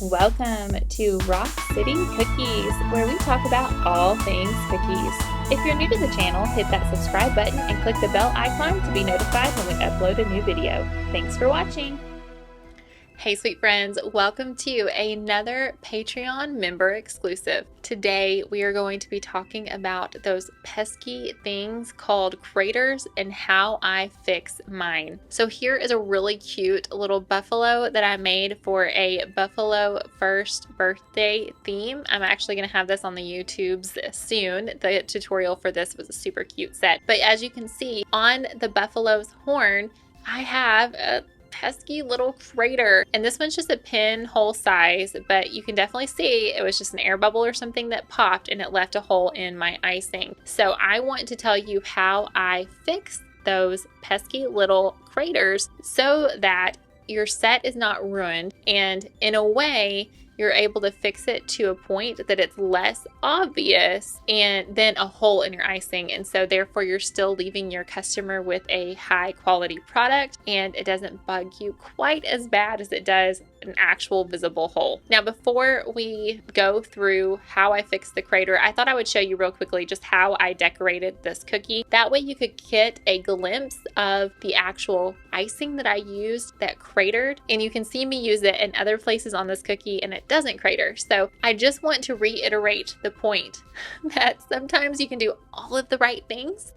Welcome to Rock City Cookies, where we talk about all things cookies. If you're new to the channel, hit that subscribe button and click the bell icon to be notified when we upload a new video. Thanks for watching. Hey sweet friends, welcome to another Patreon member exclusive. Today we are going to be talking about those pesky things called craters and how I fix mine. So here is a really cute little buffalo that I made for a buffalo first birthday theme. I'm actually going to have this on the YouTubes soon. The tutorial for this was a super cute set. But as you can see on the buffalo's horn, I have a pesky little crater, and this one's just a pinhole size, but you can definitely see it was just an air bubble or something that popped and it left a hole in my icing. So I want to tell you how I fix those pesky little craters so that your set is not ruined, and in a way you're able to fix it to a point that it's less obvious and then a hole in your icing. And so therefore you're still leaving your customer with a high quality product, and it doesn't bug you quite as bad as it does an actual visible hole. Now, before we go through how I fixed the crater, I thought I would show you real quickly just how I decorated this cookie. That way you could get a glimpse of the actual icing that I used that cratered, and you can see me use it in other places on this cookie and it doesn't crater. So I just want to reiterate the point that sometimes you can do all of the right things,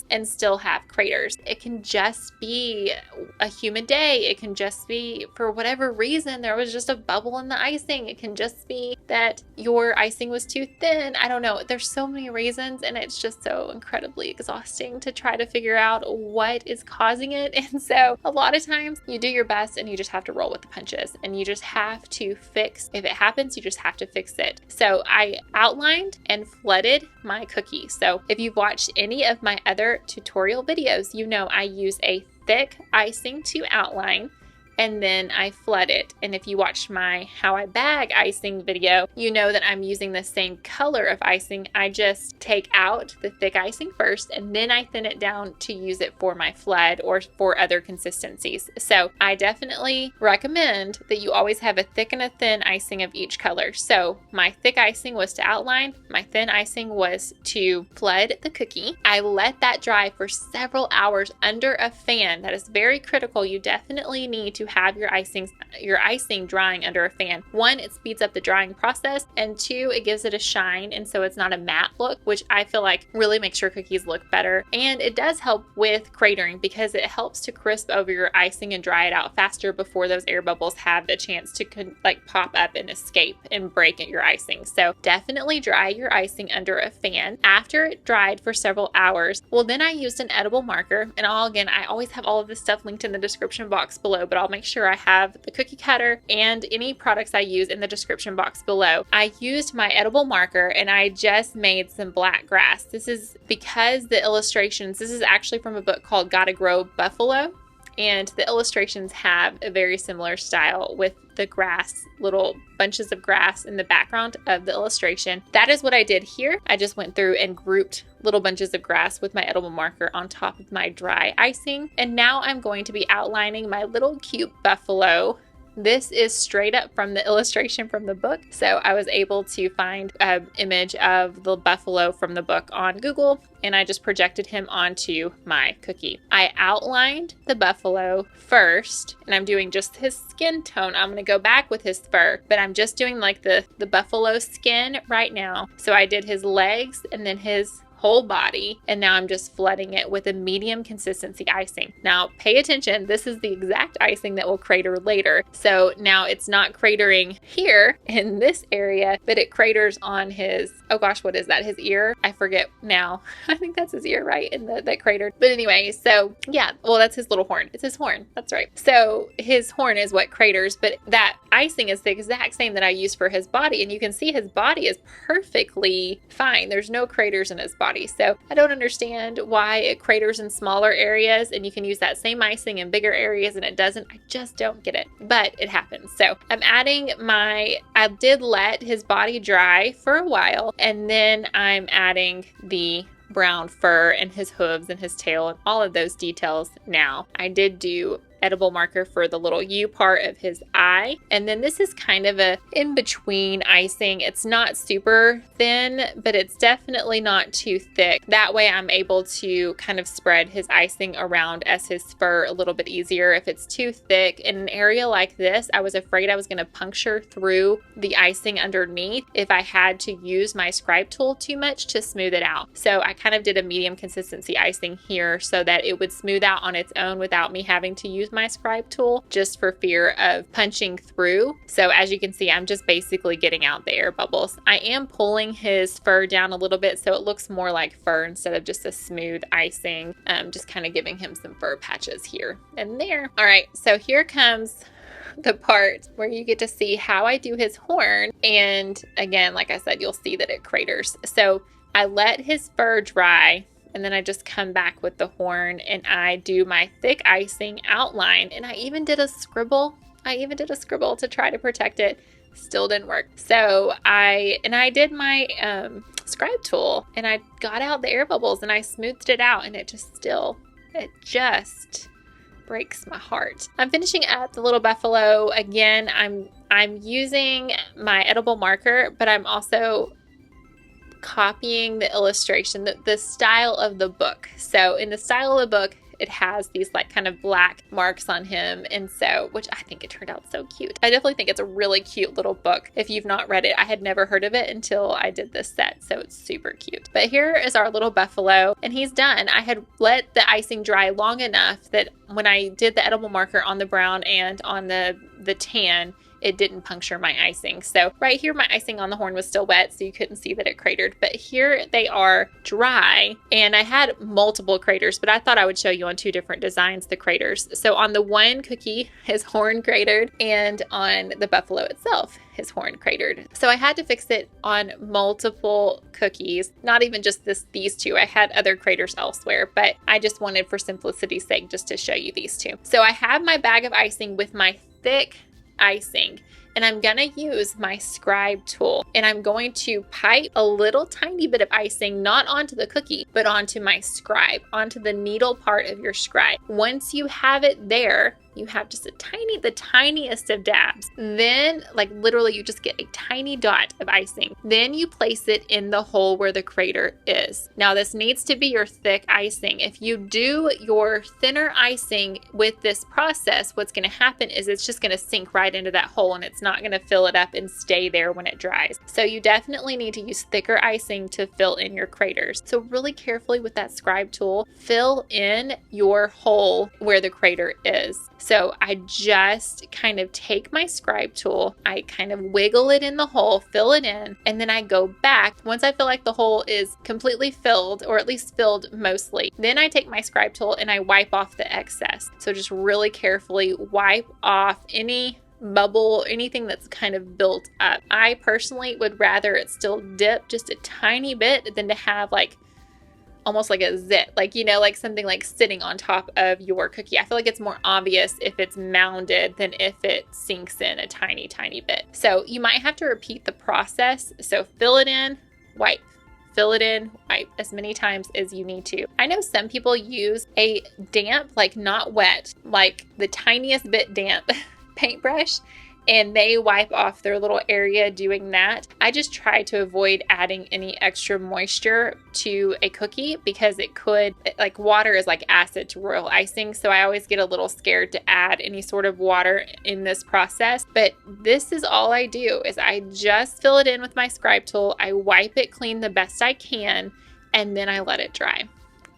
and still have craters. It can just be a humid day. It can just be for whatever reason there was just a bubble in the icing. It can just be that your icing was too thin. I don't know. There's so many reasons, and it's just so incredibly exhausting to try to figure out what is causing it. And so a lot of times you do your best and you just have to roll with the punches, and you just have to fix. If it happens, you just have to fix it. So I outlined and flooded my cookie. So if you've watched any of my other tutorial videos, you know I use a thick icing to outline, and then I flood it. And if you watched my how I bag icing video, you know that I'm using the same color of icing. I just take out the thick icing first, and then I thin it down to use it for my flood or for other consistencies. So I definitely recommend that you always have a thick and a thin icing of each color. So my thick icing was to outline, my thin icing was to flood the cookie. I let that dry for several hours under a fan. That is very critical. You definitely need to have your icing drying under a fan. One, it speeds up the drying process, and two, it gives it a shine, and so it's not a matte look, which I feel like really makes your cookies look better. And it does help with cratering because it helps to crisp over your icing and dry it out faster before those air bubbles have the chance to pop up and escape and break at your icing. So definitely dry your icing under a fan. After it dried for several hours, well, then I used an edible marker, and I always have all of this stuff linked in the description box below, but I'll make sure I have the cookie cutter and any products I use in the description box below. I used my edible marker and I just made some black grass. This is because the illustrations, this is actually from a book called Gotta Grow Buffalo, and the illustrations have a very similar style with the grass, little bunches of grass in the background of the illustration. That is what I did here. I just went through and grouped little bunches of grass with my edible marker on top of my dry icing. And now I'm going to be outlining my little cute buffalo. This is straight up from the illustration from the book. So I was able to find an image of the buffalo from the book on Google, and I just projected him onto my cookie. I outlined the buffalo first, and I'm doing just his skin tone. I'm going to go back with his fur, but I'm just doing like the buffalo skin right now. So I did his legs and then his whole body, and now I'm just flooding it with a medium consistency icing. Now pay attention, this is the exact icing that will crater later. So now it's not cratering here in this area, but it craters on his, oh gosh, what is that? His ear? I forget now. I think that's his ear, right? And that cratered. But anyway, so yeah, well, that's his little horn. It's his horn. That's right. So his horn is what craters, but that icing is the exact same that I used for his body. And you can see his body is perfectly fine. There's no craters in his body. So I don't understand why it craters in smaller areas and you can use that same icing in bigger areas and it doesn't. I just don't get it, but it happens. So I'm adding I did let his body dry for a while, and then I'm adding the brown fur and his hooves and his tail and all of those details now. I did do edible marker for the little U part of his eye. And then this is kind of a in-between icing. It's not super thin, but it's definitely not too thick. That way I'm able to kind of spread his icing around as his fur a little bit easier. If it's too thick in an area like this, I was afraid I was going to puncture through the icing underneath if I had to use my scribe tool too much to smooth it out. So I kind of did a medium consistency icing here so that it would smooth out on its own without me having to use my scribe tool, just for fear of punching through. So as you can see, I'm just basically getting out the air bubbles. I am pulling his fur down a little bit so it looks more like fur instead of just a smooth icing. Just kind of giving him some fur patches here and there. All right, so here comes the part where you get to see how I do his horn. And again, like I said, you'll see that it craters. So I let his fur dry, and then I just come back with the horn and I do my thick icing outline. And I even did a scribble. To try to protect it. Still didn't work. So I did my scribe tool, and I got out the air bubbles and I smoothed it out, and it just breaks my heart. I'm finishing up the little buffalo. Again, I'm using my edible marker, but I'm also copying the illustration, the style of the book. So in the style of the book, it has these like kind of black marks on him, and so, which I think it turned out so cute. I definitely think it's a really cute little book. If you've not read it, I had never heard of it until I did this set, so it's super cute. But here is our little buffalo, and he's done. I had let the icing dry long enough that when I did the edible marker on the brown and on the tan, it didn't puncture my icing. So right here, my icing on the horn was still wet, so you couldn't see that it cratered. But here they are dry, and I had multiple craters, but I thought I would show you on two different designs, the craters. So on the one cookie, his horn cratered, and on the buffalo itself, his horn cratered. So I had to fix it on multiple cookies, not even just these two. I had other craters elsewhere, but I just wanted, for simplicity's sake, just to show you these two. So I have my bag of icing with my thick icing, and I'm gonna use my scribe tool, and I'm going to pipe a little tiny bit of icing, not onto the cookie, but onto my scribe, onto the needle part of your scribe. Once you have it there, you have just the tiniest of dabs. Then, like literally, you just get a tiny dot of icing. Then you place it in the hole where the crater is. Now, this needs to be your thick icing. If you do your thinner icing with this process, what's gonna happen is it's just gonna sink right into that hole, and it's not gonna fill it up and stay there when it dries. So you definitely need to use thicker icing to fill in your craters. So really carefully with that scribe tool, fill in your hole where the crater is. So I just kind of take my scribe tool, I kind of wiggle it in the hole, fill it in, and then I go back. Once I feel like the hole is completely filled, or at least filled mostly, then I take my scribe tool and I wipe off the excess. So just really carefully wipe off any bubble, anything that's kind of built up. I personally would rather it still dip just a tiny bit than to have like almost like a zit, like, you know, like something like sitting on top of your cookie. I feel like it's more obvious if it's mounded than if it sinks in a tiny bit. So you might have to repeat the process. So fill it in, wipe, fill it in, wipe as many times as you need to. I know some people use a damp, like not wet, like the tiniest bit damp paintbrush, and they wipe off their little area doing that. I just try to avoid adding any extra moisture to a cookie because it could, like water is like acid to royal icing, so I always get a little scared to add any sort of water in this process. But this is all I do, is I just fill it in with my scribe tool, I wipe it clean the best I can, and then I let it dry.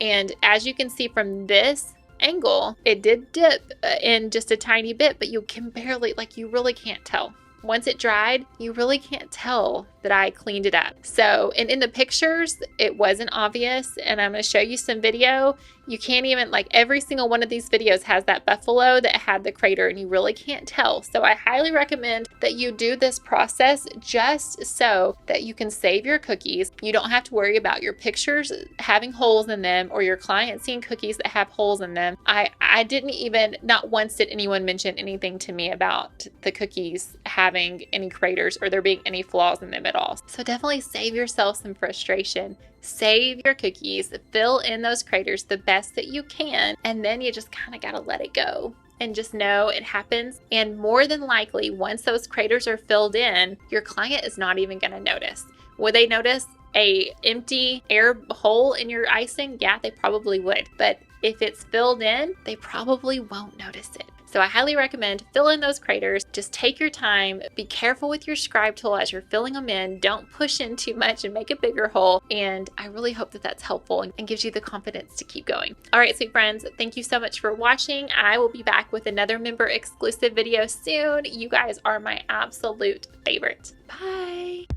And as you can see from this angle, it did dip in just a tiny bit, but you can barely, like you really can't tell. Once it dried, you really can't tell that I cleaned it up. So, and in the pictures, it wasn't obvious, and I'm going to show you some video. You can't even, like every single one of these videos has that buffalo that had the crater, and you really can't tell. So I highly recommend that you do this process just so that you can save your cookies. You don't have to worry about your pictures having holes in them or your client seeing cookies that have holes in them. I didn't even, not once did anyone mention anything to me about the cookies having any craters or there being any flaws in them at all. So definitely save yourself some frustration. Save your cookies, fill in those craters the best that you can, and then you just kind of got to let it go and just know it happens. And more than likely, once those craters are filled in, your client is not even going to notice. Would they notice a empty air hole in your icing? Yeah, they probably would. But if it's filled in, they probably won't notice it. So I highly recommend fill in those craters. Just take your time. Be careful with your scribe tool as you're filling them in. Don't push in too much and make a bigger hole. And I really hope that that's helpful and gives you the confidence to keep going. All right, sweet friends, thank you so much for watching. I will be back with another member exclusive video soon. You guys are my absolute favorite. Bye.